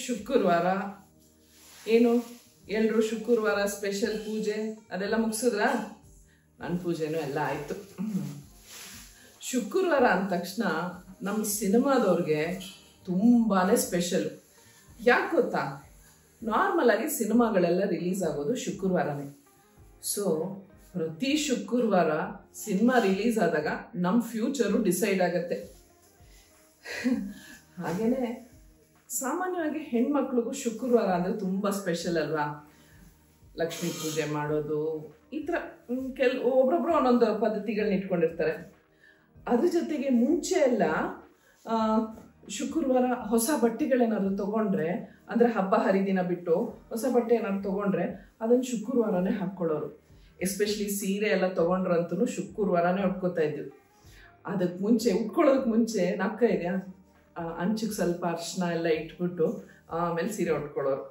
ಶುಕ್ರವಾರ ಏನು ಎಲ್ಲರೂ ಶುಕ್ರವಾರ ಸ್ಪೆಷಲ್ ಪೂಜೆ ಅದೆಲ್ಲ ಮುಗಿಸಿದ್ರಾ? ನನ್ನ ಪೂಜೆನೂ ಎಲ್ಲ ಆಯಿತು. ಶುಕ್ರವಾರ ಅಂದ ತಕ್ಷಣ ನಮ್ಮ ಸಿನಿಮಾದವ್ರಿಗೆ ತುಂಬಾ ಸ್ಪೆಷಲ್. ಯಾಕೆ ಗೊತ್ತಾ? ನಾರ್ಮಲಾಗಿ ಸಿನಿಮಾಗಳೆಲ್ಲ ರಿಲೀಸ್ ಆಗೋದು ಶುಕ್ರವಾರನೇ. ಸೊ ಪ್ರತಿ ಶುಕ್ರವಾರ ಸಿನಿಮಾ ರಿಲೀಸ್ ಆದಾಗ ನಮ್ಮ ಫ್ಯೂಚರು ಡಿಸೈಡ್ ಆಗುತ್ತೆ. ಹಾಗೆಯೇ ಸಾಮಾನ್ಯವಾಗಿ ಹೆಣ್ಮಕ್ಳಿಗೂ ಶುಕ್ರವಾರ ಅಂದರೆ ತುಂಬ ಸ್ಪೆಷಲ್ ಅಲ್ವಾ? ಲಕ್ಷ್ಮೀ ಪೂಜೆ ಮಾಡೋದು ಈ ಥರ ಒಬ್ರೊಬ್ರು ಒಂದೊಂದು ಪದ್ಧತಿಗಳನ್ನ ಇಟ್ಕೊಂಡಿರ್ತಾರೆ. ಅದ್ರ ಜೊತೆಗೆ ಮುಂಚೆ ಎಲ್ಲ ಶುಕ್ರವಾರ ಹೊಸ ಬಟ್ಟೆಗಳೇನಾದ್ರು ತೊಗೊಂಡ್ರೆ, ಅಂದರೆ ಹಬ್ಬ ಹರಿದಿನ ಬಿಟ್ಟು ಹೊಸ ಬಟ್ಟೆ ಏನಾದ್ರು ತೊಗೊಂಡ್ರೆ ಅದನ್ನು ಶುಕ್ರವಾರನೇ ಹಾಕ್ಕೊಳ್ಳೋರು. ಎಸ್ಪೆಷಲಿ ಸೀರೆ ಎಲ್ಲ ತೊಗೊಂಡ್ರಂತೂ ಶುಕ್ರವಾರನೇ ಉಟ್ಕೋತಾ ಇದ್ವಿ. ಅದಕ್ಕೆ ಮುಂಚೆ ಉಟ್ಕೊಳ್ಳೋದಕ್ಕೆ ಮುಂಚೆ ನಕ್ಕ ಇದೆಯಾ ಅಂಚಿಗೆ ಸ್ವಲ್ಪ ಅರ್ಶಿನ ಎಲ್ಲ ಇಟ್ಬಿಟ್ಟು ಆಮೇಲೆ ಸೀರೆ ಉಟ್ಕೊಳ್ಳೋರು.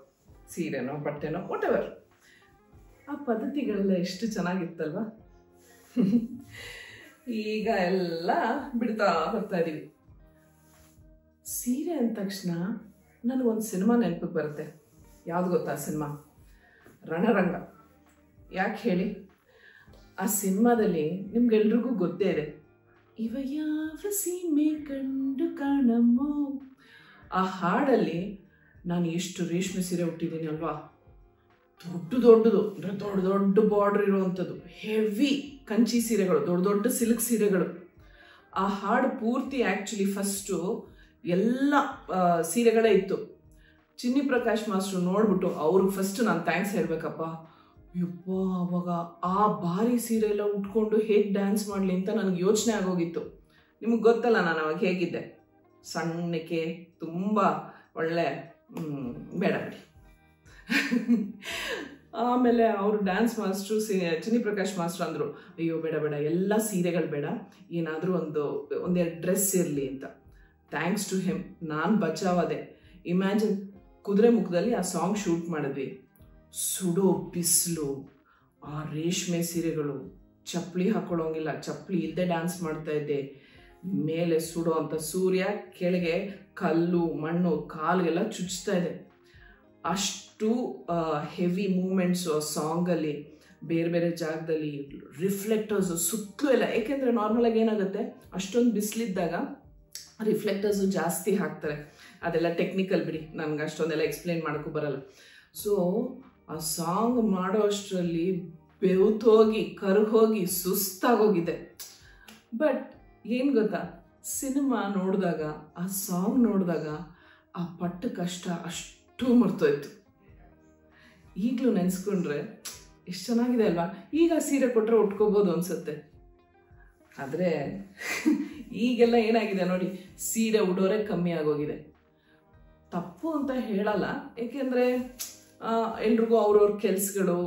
ಸೀರೆನೋ ಬಟ್ಟೆನೋ ವಾಟೆವರ್. ಆ ಪದ್ಧತಿಗಳೆಲ್ಲ ಎಷ್ಟು ಚೆನ್ನಾಗಿತ್ತಲ್ವ? ಈಗ ಎಲ್ಲ ಬಿಡ್ತಾ ಬರ್ತಾ ಇದೀವಿ. ಸೀರೆ ಅಂದ ತಕ್ಷಣ ನನಗೊಂದು ಸಿನಿಮಾ ನೆನಪಿಗೆ ಬರುತ್ತೆ. ಯಾವ್ದು ಗೊತ್ತಾ ಸಿನಿಮಾ? ರಣರಂಗ. ಯಾಕೆ ಹೇಳಿ? ಆ ಸಿನಿಮಾದಲ್ಲಿ ನಿಮ್ಗೆಲ್ರಿಗೂ ಗೊತ್ತೇ ಇದೆ, ಇವ ಯಾವ ಸೀಮೆ ಕಂಡು ಕಾಣಮ್ಮೋ. ಆ ಹಾಡಲ್ಲಿ ನಾನು ಎಷ್ಟು ರೇಷ್ಮೆ ಸೀರೆ ಉಟ್ಟಿದ್ದೀನಿ ಅಲ್ವಾ? ದೊಡ್ಡದು ಅಂದರೆ ದೊಡ್ಡ ದೊಡ್ಡ ಬಾರ್ಡರ್ ಇರುವಂಥದ್ದು ಹೆವಿ ಕಂಚಿ ಸೀರೆಗಳು, ದೊಡ್ಡ ದೊಡ್ಡ ಸಿಲ್ಕ್ ಸೀರೆಗಳು. ಆ ಹಾಡು ಪೂರ್ತಿ ಆ್ಯಕ್ಚುಲಿ ಫಸ್ಟು ಎಲ್ಲ ಸೀರೆಗಳೇ ಇತ್ತು. ಚಿನ್ನಿ ಪ್ರಕಾಶ್ ಮಾಸ್ಟ್ರು ನೋಡ್ಬಿಟ್ಟು ಅವ್ರಿಗೆ ಫಸ್ಟ್ ನಾನು ಥ್ಯಾಂಕ್ಸ್ ಹೇಳ್ಬೇಕಪ್ಪ. ಯಪ್ಪ, ಅವಾಗ ಆ ಭಾರಿ ಸೀರೆ ಎಲ್ಲ ಉಟ್ಕೊಂಡು ಹೇಗೆ ಡ್ಯಾನ್ಸ್ ಮಾಡಲಿ ಅಂತ ನನಗೆ ಯೋಚನೆ ಆಗೋಗಿತ್ತು. ನಿಮಗೆ ಗೊತ್ತಲ್ಲ ನಾನು ಅವಾಗ ಹೇಗಿದ್ದೆ, ಸಣ್ಣಕ್ಕೆ, ತುಂಬ ಒಳ್ಳೆ ಬೇಡ ಬಿಡಿ. ಆಮೇಲೆ ಅವರು ಡ್ಯಾನ್ಸ್ ಮಾಸ್ಟ್ರು ಚಿನ್ನಿ ಪ್ರಕಾಶ್ ಮಾಸ್ಟ್ರು ಅಂದರು, ಅಯ್ಯೋ ಬೇಡ ಬೇಡ, ಎಲ್ಲ ಸೀರೆಗಳು ಬೇಡ, ಏನಾದರೂ ಒಂದೆರಡು ಡ್ರೆಸ್ ಇರಲಿ ಅಂತ. ಥ್ಯಾಂಕ್ಸ್ ಟು ಹಿಮ್ ನಾನು ಬಚಾವಾದೆ. ಇಮ್ಯಾಜಿನ್, ಕುದುರೆ ಮುಖದಲ್ಲಿ ಆ ಸಾಂಗ್ ಶೂಟ್ ಮಾಡಿದ್ವಿ. ಸುಡೋ ಬಿಸಿಲು, ಆ ರೇಷ್ಮೆ ಸೀರೆಗಳು, ಚಪ್ಪಲಿ ಹಾಕೊಳ್ಳೋಂಗಿಲ್ಲ, ಚಪ್ಪಲಿ ಇಲ್ಲದೆ ಡ್ಯಾನ್ಸ್ ಮಾಡ್ತಾ ಇದ್ದೆ. ಮೇಲೆ ಸುಡೋ ಅಂಥ ಸೂರ್ಯ, ಕೆಳಗೆ ಕಲ್ಲು ಮಣ್ಣು ಕಾಲಿಗೆಲ್ಲ ಚುಚ್ತಾ ಇದೆ. ಅಷ್ಟು ಹೆವಿ ಮೂಮೆಂಟ್ಸು ಆ ಸಾಂಗಲ್ಲಿ. ಬೇರೆ ಬೇರೆ ಜಾಗದಲ್ಲಿ ರಿಫ್ಲೆಕ್ಟರ್ಸು ಸುತ್ತಲೂ ಎಲ್ಲ. ಏಕೆಂದರೆ ನಾರ್ಮಲಾಗಿ ಏನಾಗುತ್ತೆ, ಅಷ್ಟೊಂದು ಬಿಸಿಲಿದ್ದಾಗ ರಿಫ್ಲೆಕ್ಟರ್ಸು ಜಾಸ್ತಿ ಹಾಕ್ತಾರೆ. ಅದೆಲ್ಲ ಟೆಕ್ನಿಕಲ್ ಬಿಡಿ, ನನಗೆ ಅಷ್ಟೊಂದೆಲ್ಲ ಎಕ್ಸ್ಪ್ಲೇನ್ ಮಾಡೋಕ್ಕೂ ಬರಲ್ಲ. ಸೊ ಆ ಸಾಂಗ್ ಮಾಡೋ ಅಷ್ಟರಲ್ಲಿ ಬೆವ್ತೋಗಿ ಕರ್ಗೋಗಿ ಸುಸ್ತಾಗೋಗಿದೆ. ಬಟ್ ಏನು ಗೊತ್ತಾ, ಸಿನಿಮಾ ನೋಡಿದಾಗ, ಆ ಸಾಂಗ್ ನೋಡಿದಾಗ ಆ ಪಟ್ಟ ಕಷ್ಟ ಅಷ್ಟು ಮರ್ತೋಯ್ತು. ಈಗಲೂ ನೆನೆಸ್ಕೊಂಡ್ರೆ ಎಷ್ಟು ಚೆನ್ನಾಗಿದೆ ಅಲ್ವಾ? ಈಗ ಸೀರೆ ಕೊಟ್ಟರೆ ಉಟ್ಕೋಬೋದು ಅನಿಸುತ್ತೆ. ಆದರೆ ಈಗೆಲ್ಲ ಏನಾಗಿದೆ ನೋಡಿ, ಸೀರೆ ಉಡೋರೆ ಕಮ್ಮಿ ಆಗೋಗಿದೆ. ತಪ್ಪು ಅಂತ ಹೇಳಲ್ಲ, ಏಕೆಂದರೆ ಎಲ್ರಿಗೂ ಅವ್ರವ್ರ ಕೆಲಸಗಳು,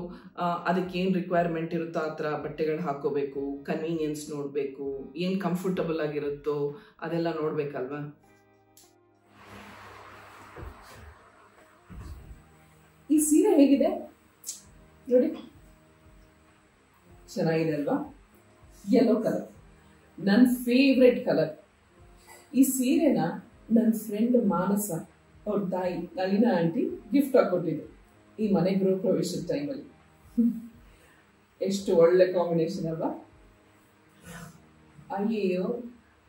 ಅದಕ್ಕೇನು ರಿಕ್ವೈರ್ಮೆಂಟ್ ಇರುತ್ತೋ ಆ ಥರ ಬಟ್ಟೆಗಳು ಹಾಕೋಬೇಕು, ಕನ್ವೀನಿಯನ್ಸ್ ನೋಡಬೇಕು, ಏನು ಕಂಫರ್ಟಬಲ್ ಆಗಿರುತ್ತೋ ಅದೆಲ್ಲ ನೋಡಬೇಕಲ್ವಾ? ಈ ಸೀರೆ ಹೇಗಿದೆ ನೋಡಿ, ಚೆನ್ನಾಗಿದೆ ಅಲ್ವಾ? ಯೆಲ್ಲೋ ಕಲರ್, ನನ್ನ ಫೇವ್ರೆಟ್ ಕಲರ್. ಈ ಸೀರೆನ ನನ್ನ ಫ್ರೆಂಡ್ ಮಾನಸ ಅವ್ರ ತಾಯಿ ನಳಿನಾ ಆಂಟಿ ಗಿಫ್ಟ್ ಹಾಕೊಟ್ಟಿದ್ರು ಈ ಮನೆ ಗೃಹ ಪ್ರವೇಶದ ಟೈಮಲ್ಲಿ. ಎಷ್ಟು ಒಳ್ಳೆ ಕಾಂಬಿನೇಷನ್ ಅಲ್ವಾ? ಅಯ್ಯೋ,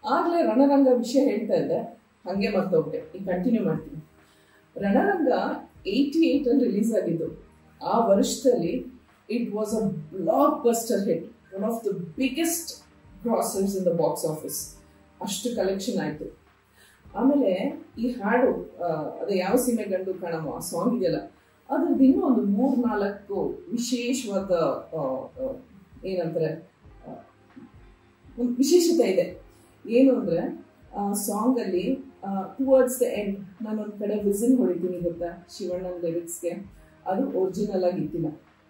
ಆಗಲೇ ರಣರಂಗ ವಿಷಯ ಹೇಳ್ತಾ ಇದ್ದೆ, ಹಾಗೆ ಮರ್ತೋಗ್ಬಿಟ್ಟೆ. ಈಗ ಕಂಟಿನ್ಯೂ ಮಾಡ್ತೀನಿ. ರಣರಂಗ 88 ರಿಲೀಸ್ ಆಗಿದ್ದು. ಆ ವರ್ಷದಲ್ಲಿ it was a blockbuster hit, one of the biggest grossers in the box office. ಅಷ್ಟು ಕಲೆಕ್ಷನ್ ಆಯಿತು. ಆಮೇಲೆ ಈ ಹಾಡು, ಅದು ಯಾವ ಸೀಮೆ ಗಂಡು ಕಾಣಮ್ಮ ಆ ಸಾಂಗ್ ಇದೆಯಲ್ಲ, ಅದ್ರದ್ದು ಇನ್ನೂ ಒಂದು 3-4 ವಿಶೇಷವಾದ ಏನಂತಾರೆ ಒಂದು ವಿಶೇಷತೆ ಇದೆ. ಏನು ಅಂದರೆ ಆ ಸಾಂಗಲ್ಲಿ ಟುವರ್ಡ್ಸ್ ದ ಎಂಡ್ ನಾನೊಂದು ಕಡೆ ವಿಸಿಲ್ ಹೊಡಿತೀನಿ ಗೊತ್ತಾ, ಶಿವಣ್ಣನ ಲಿರಿಕ್ಸ್ಗೆ. ಅದು ಒರಿಜಿನಲ್ ಆಗಿತ್ತಿಲ್ಲ.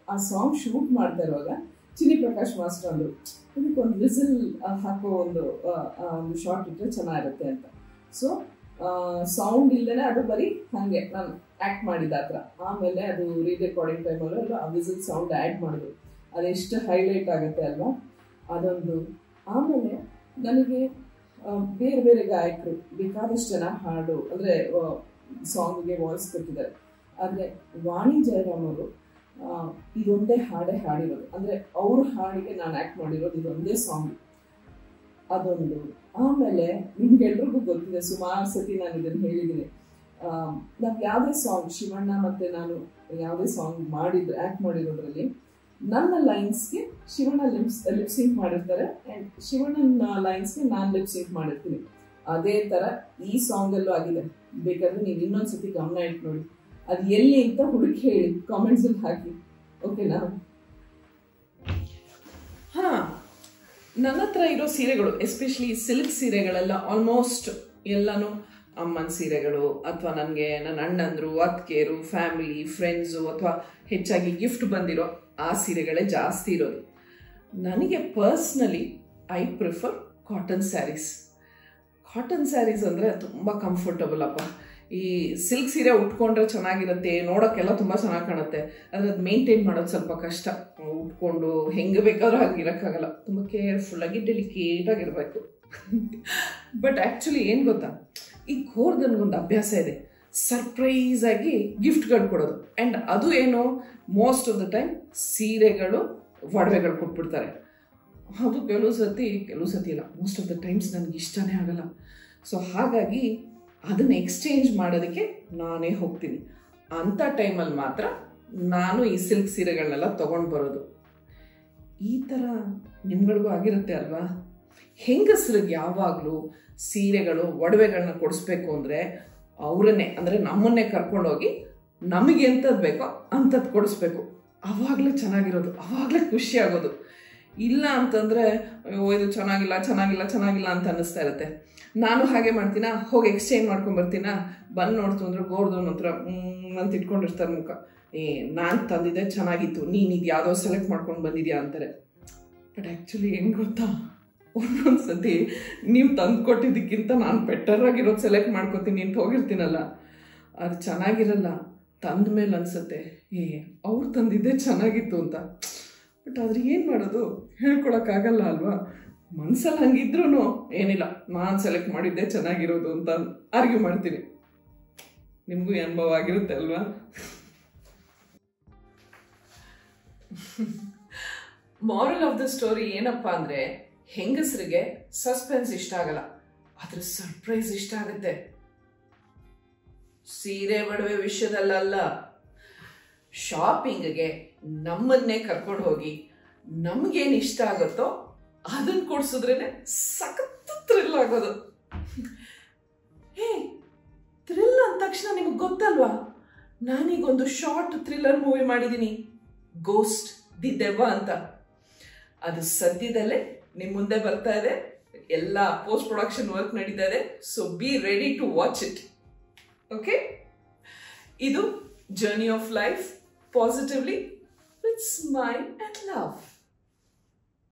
ಆ ಸಾಂಗ್ ಶೂಟ್ ಮಾಡ್ತಾ ಇರುವಾಗ ಚಿನ್ನಿ ಪ್ರಕಾಶ್ ಮಾಸ್ಟರ್ ಅಂದರು, ಇದಕ್ಕೊಂದು ವಿಸಿಲ್ ಹಾಕೋ ಒಂದು ಶಾರ್ಟ್ ಇಟ್ಟರೆ ಚೆನ್ನಾಗಿರುತ್ತೆ ಅಂತ. ಸೊ ಸೌಂಡ್ ಇಲ್ಲದೇ ಅದು ಬರೀ ಹಾಗೆ ನಾನು ಆ್ಯಕ್ಟ್ ಮಾಡಿದ ಆ ಥರ. ಆಮೇಲೆ ಅದು ರೀರೆಕಾರ್ಡಿಂಗ್ ಟೈಮಲ್ಲೂ ಆ ವಿಸಿಲ್ ಸೌಂಡ್ ಆ್ಯಡ್ ಮಾಡಿದ್ರು. ಅದೆಷ್ಟು ಹೈಲೈಟ್ ಆಗುತ್ತೆ ಅಲ್ವಾ ಅದೊಂದು. ಆಮೇಲೆ ನನಗೆ ಬೇರೆ ಬೇರೆ ಗಾಯಕರು ಬೇಕಾದಷ್ಟು ಜನ ಹಾಡು ಅಂದರೆ ಸಾಂಗ್ಗೆ ವಾಯ್ಸ್ ಕೊಟ್ಟಿದ್ದಾರೆ. ಆದರೆ ವಾಣಿ ಜಯರಾಮ್ ಅವರು ಇದೊಂದೇ ಹಾಡೇ ಹಾಡಿರೋದು, ಅಂದರೆ ಅವ್ರ ಹಾಡಿಗೆ ನಾನು ಆ್ಯಕ್ಟ್ ಮಾಡಿರೋದು ಇದೊಂದೇ ಸಾಂಗ್, ಅದೊಂದು. ಆಮೇಲೆ ನಿಮ್ಗೆಲ್ರಿಗೂ ಗೊತ್ತಿದೆ, ಸುಮಾರು ಸತಿ ನಾನು ಇದನ್ನು ಹೇಳಿದ್ದೀನಿ, ನಾವು ಯಾವುದೇ ಸಾಂಗ್ ಶಿವಣ್ಣ ಮತ್ತು ನಾನು ಯಾವುದೇ ಸಾಂಗ್ ಮಾಡಿದ್ರು ಆ್ಯಕ್ಟ್ ಮಾಡಿರೋದ್ರಲ್ಲಿ ನನ್ನ ಲೈನ್ಸ್ಗೆ ಶಿವಣ್ಣ ಲಿಪ್ಸಿಂಕ್ ಮಾಡಿರ್ತಾರೆ ಆ್ಯಂಡ್ ಶಿವಣ್ಣನ ಲೈನ್ಸ್ಗೆ ನಾನು ಲಿಪ್ಸಿಂಕ್ ಮಾಡಿರ್ತೀನಿ. ಅದೇ ಥರ ಈ ಸಾಂಗಲ್ಲೂ ಆಗಿದೆ. ಬೇಕಾದ್ರೆ ನೀವು ಇನ್ನೊಂದ್ಸತಿ ಗಮನ ಇಟ್ಟು ನೋಡಿ, ಅದು ಎಲ್ಲಿ ಅಂತ ಹುಡುಕಿ ಹೇಳಿ, ಕಾಮೆಂಟ್ಸಲ್ಲಿ ಹಾಕಿ, ಓಕೆನಾ? ಹಾಂ, ನನ್ನ ಹತ್ರ ಇರೋ ಸೀರೆಗಳು ಎಸ್ಪೆಷಲಿ ಸಿಲ್ಕ್ ಸೀರೆಗಳೆಲ್ಲ ಆಲ್ಮೋಸ್ಟ್ ಎಲ್ಲನೂ ಅಮ್ಮನ ಸೀರೆಗಳು, ಅಥವಾ ನನಗೆ ನನ್ನ ಅಣ್ಣಂದರು, ಅತ್ತಿಗೆರು, ಫ್ಯಾಮಿಲಿ, ಫ್ರೆಂಡ್ಸು, ಅಥವಾ ಹೆಚ್ಚಾಗಿ ಗಿಫ್ಟ್ ಬಂದಿರೋ ಆ ಸೀರೆಗಳೇ ಜಾಸ್ತಿ ಇರೋದು. ನನಗೆ personally I prefer cotton sarees. Cotton sarees ಅಂದರೆ ತುಂಬ ಕಂಫರ್ಟಬಲ್ ಅಪ್ಪ. ಈ ಸಿಲ್ಕ್ ಸೀರೆ ಉಟ್ಕೊಂಡ್ರೆ ಚೆನ್ನಾಗಿರುತ್ತೆ, ನೋಡೋಕ್ಕೆಲ್ಲ ತುಂಬ ಚೆನ್ನಾಗಿ ಕಾಣುತ್ತೆ, ಆದರೆ ಅದು ಮೇಂಟೈನ್ ಮಾಡೋದು ಸ್ವಲ್ಪ ಕಷ್ಟ. ಉಟ್ಕೊಂಡು ಹೆಂಗೆ ಬೇಕಾದ್ರೂ ಹಾಗಿರೋಕ್ಕಾಗಲ್ಲ, ತುಂಬ ಕೇರ್ಫುಲ್ಲಾಗಿ ಡೆಲಿಕೇಟಾಗಿರಬೇಕು. ಬಟ್ ಆ್ಯಕ್ಚುಲಿ ಏನು ಗೊತ್ತಾ, ಈ ಘೋರ್ದನ್ಗೊಂದು ಅಭ್ಯಾಸ ಇದೆ, ಸರ್ಪ್ರೈಸಾಗಿ ಗಿಫ್ಟ್ಗಳು ಕೊಡೋದು. ಆ್ಯಂಡ್ ಅದು ಏನು, ಮೋಸ್ಟ್ ಆಫ್ ದ ಟೈಮ್ ಸೀರೆಗಳು, ಒಡವೆಗಳು ಕೊಟ್ಬಿಡ್ತಾರೆ. ಅದು ಕೆಲವು ಸತಿ ಇಲ್ಲ, ಮೋಸ್ಟ್ ಆಫ್ ದ ಟೈಮ್ಸ್ ನನಗೆ ಇಷ್ಟನೇ ಆಗಲ್ಲ. ಸೊ ಹಾಗಾಗಿ ಅದನ್ನು ಎಕ್ಸ್ಚೇಂಜ್ ಮಾಡೋದಕ್ಕೆ ನಾನೇ ಹೋಗ್ತೀನಿ. ಅಂಥ ಟೈಮಲ್ಲಿ ಮಾತ್ರ ನಾನು ಈ ಸಿಲ್ಕ್ ಸೀರೆಗಳನ್ನೆಲ್ಲ ತೊಗೊಂಡು ಬರೋದು. ಈ ಥರ ನಿಮ್ಗಳಿಗೂ ಆಗಿರುತ್ತೆ ಅಲ್ವಾ? ಹೆಂಗಸ್ರಿಗೆ ಯಾವಾಗಲೂ ಸೀರೆಗಳು, ಒಡವೆಗಳನ್ನ ಕೊಡಿಸ್ಬೇಕು ಅಂದರೆ ಅವರನ್ನೇ, ಅಂದರೆ ನಮ್ಮನ್ನೇ ಕರ್ಕೊಂಡೋಗಿ ನಮಗೆ ಎಂಥದ್ದು ಬೇಕೋ ಅಂಥದ್ದು ಕೊಡಿಸ್ಬೇಕು. ಆವಾಗಲೇ ಚೆನ್ನಾಗಿರೋದು, ಆವಾಗಲೇ ಖುಷಿ ಆಗೋದು. ಇಲ್ಲ ಅಂತಂದರೆ ಅಯ್ಯೋ ಇದು ಚೆನ್ನಾಗಿಲ್ಲ ಅಂತ ಅನ್ನಿಸ್ತಾ ಇರುತ್ತೆ. ನಾನು ಹಾಗೆ ಮಾಡ್ತೀನಾ, ಹೋಗಿ ಎಕ್ಸ್ಚೇಂಜ್ ಮಾಡ್ಕೊಂಬರ್ತೀನಾ, ಬಂದು ನೋಡ್ತು ಅಂದ್ರೆ ಗೋರ್ದವನ ಹತ್ರ ಅಂತ ಇಟ್ಕೊಂಡಿರ್ತಾರೆ ಮುಖ, ನಾನು ತಂದಿದ್ದೆ ಚೆನ್ನಾಗಿತ್ತು, ನೀನು ಇದು ಯಾವುದೋ ಸೆಲೆಕ್ಟ್ ಮಾಡ್ಕೊಂಡು ಬಂದಿದ್ಯಾ ಅಂತಾರೆ. ಬಟ್ ಆ್ಯಕ್ಚುಲಿ ಹೆಂಗೆ ಗೊತ್ತಾ, ಒಂದೊಂದು ಸತಿ ನೀವು ತಂದು ಕೊಟ್ಟಿದ್ದಕ್ಕಿಂತ ನಾನು ಬೆಟರಾಗಿರೋದು ಸೆಲೆಕ್ಟ್ ಮಾಡ್ಕೊತೀನಿ ಅಂತ ಹೋಗಿರ್ತೀನಲ್ಲ, ಅದು ಚೆನ್ನಾಗಿರಲ್ಲ. ತಂದ ಮೇಲೆ ಅನಿಸುತ್ತೆ ಅವ್ರು ತಂದಿದ್ದೆ ಚೆನ್ನಾಗಿತ್ತು ಅಂತ. ಬಟ್ ಆದ್ರೆ ಏನು ಮಾಡೋದು, ಹೇಳ್ಕೊಳಕ್ಕಾಗಲ್ಲ ಅಲ್ವಾ? ಮನ್ಸಲ್ಲಿ ಹಂಗಿದ್ರೂ ಏನಿಲ್ಲ, ನಾನು ಸೆಲೆಕ್ಟ್ ಮಾಡಿದ್ದೆ ಚೆನ್ನಾಗಿರೋದು ಅಂತ ಆರ್ಗ್ಯೂ ಮಾಡ್ತೀನಿ. ನಿಮಗೂ ಅನುಭವ ಆಗಿರುತ್ತೆ ಅಲ್ವಾ? ಮಾರಲ್ ಆಫ್ ದ ಸ್ಟೋರಿ ಏನಪ್ಪ ಅಂದರೆ, ಹೆಂಗಸರಿಗೆ ಸಸ್ಪೆನ್ಸ್ ಇಷ್ಟ ಆಗಲ್ಲ, ಆದ್ರೆ ಸರ್ಪ್ರೈಸ್ ಇಷ್ಟ ಆಗುತ್ತೆ. ಸೀರೆ ಒಡವೆ ವಿಷಯದಲ್ಲ, ಶಾಪಿಂಗ್ಗೆ ನಮ್ಮನ್ನೇ ಕರ್ಕೊಂಡು ಹೋಗಿ ನಮಗೇನು ಇಷ್ಟ ಆಗುತ್ತೋ ಅದನ್ನು ಕೊಡ್ಸಿದ್ರೇನೆ ಸಖತ್ ಥ್ರಿಲ್ ಆಗೋದು. ಥ್ರಿಲ್ ಅಂದ ತಕ್ಷಣ ನಿಮಗೆ ಗೊತ್ತಲ್ವಾ, ನಾನೀಗೊಂದು ಶಾರ್ಟ್ ಥ್ರಿಲ್ಲರ್ ಮೂವಿ ಮಾಡಿದ್ದೀನಿ, ಗೋಸ್ಟ್ ದಿ ದೆವ್ವ ಅಂತ. ಅದು ಸದ್ಯದಲ್ಲೇ ನಿಮ್ಮ ಮುಂದೆ ಬರ್ತಾ ಇದೆ, ಎಲ್ಲ ಪೋಸ್ಟ್ ಪ್ರೊಡಕ್ಷನ್ ವರ್ಕ್ ನಡೀತಾ ಇದೆ. So be ready to watch it. Okay, ಇದು journey of life positively with smile and love.